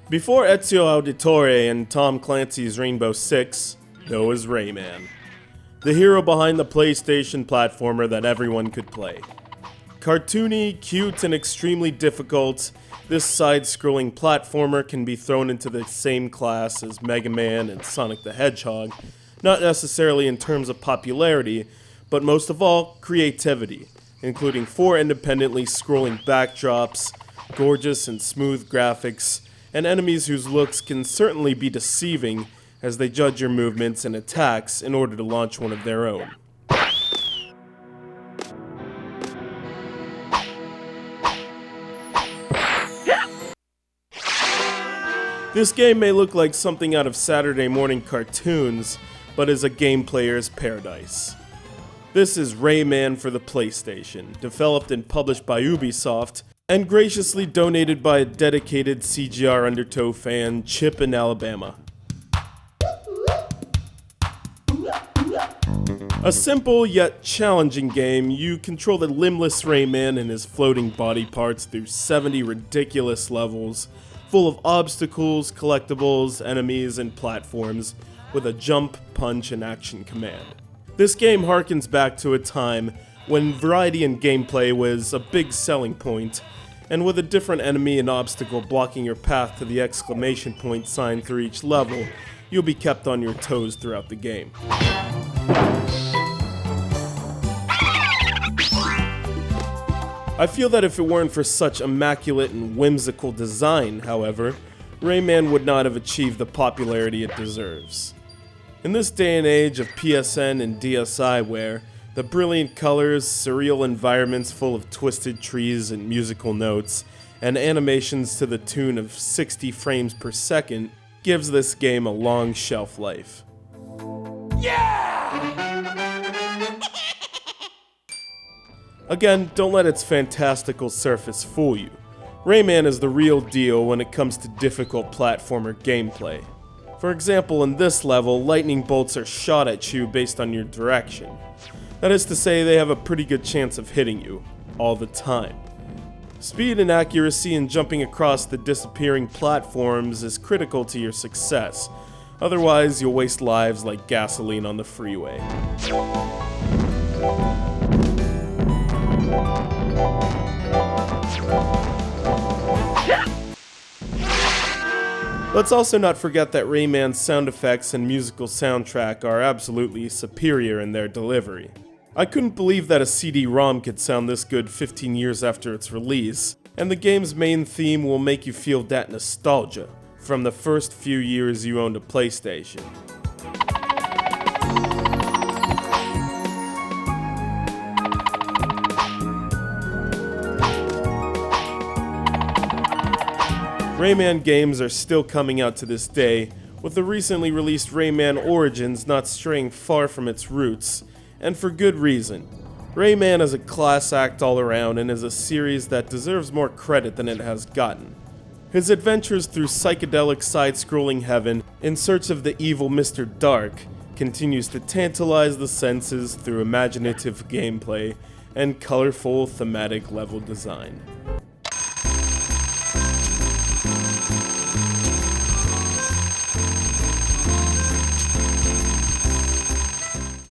Before Ezio Auditore and Tom Clancy's Rainbow Six, there was Rayman, the hero behind the PlayStation platformer that everyone could play. Cartoony, cute, and extremely difficult, this side-scrolling platformer can be thrown into the same class as Mega Man and Sonic the Hedgehog, not necessarily in terms of popularity, but most of all, creativity, including 4 independently scrolling backdrops, gorgeous and smooth graphics, and enemies whose looks can certainly be deceiving as they judge your movements and attacks in order to launch one of their own. This game may look like something out of Saturday morning cartoons, but is a game player's paradise. This is Rayman for the PlayStation, developed and published by Ubisoft, and graciously donated by a dedicated CGRundertow fan, Chip in Alabama. A simple yet challenging game, you control the limbless Rayman and his floating body parts through 70 ridiculous levels, full of obstacles, collectibles, enemies, and platforms, with a jump, punch, and action command. This game harkens back to a time when variety in gameplay was a big selling point, and with a different enemy and obstacle blocking your path to the exclamation point sign through each level, you'll be kept on your toes throughout the game. I feel that if it weren't for such immaculate and whimsical design, however, Rayman would not have achieved the popularity it deserves. In this day and age of PSN and DSiWare, the brilliant colors, surreal environments full of twisted trees and musical notes, and animations to the tune of 60 frames per second gives this game a long shelf life. Yeah! Again, don't let its fantastical surface fool you. Rayman is the real deal when it comes to difficult platformer gameplay. For example, in this level, lightning bolts are shot at you based on your direction. That is to say, they have a pretty good chance of hitting you, all the time. Speed and accuracy in jumping across the disappearing platforms is critical to your success, otherwise you'll waste lives like gasoline on the freeway. Let's also not forget that Rayman's sound effects and musical soundtrack are absolutely superior in their delivery. I couldn't believe that a CD-ROM could sound this good 15 years after its release, and the game's main theme will make you feel that nostalgia from the first few years you owned a PlayStation. Rayman games are still coming out to this day, with the recently released Rayman Origins not straying far from its roots, and for good reason. Rayman is a class act all around and is a series that deserves more credit than it has gotten. His adventures through psychedelic side-scrolling heaven in search of the evil Mr. Dark continues to tantalize the senses through imaginative gameplay and colorful thematic level design.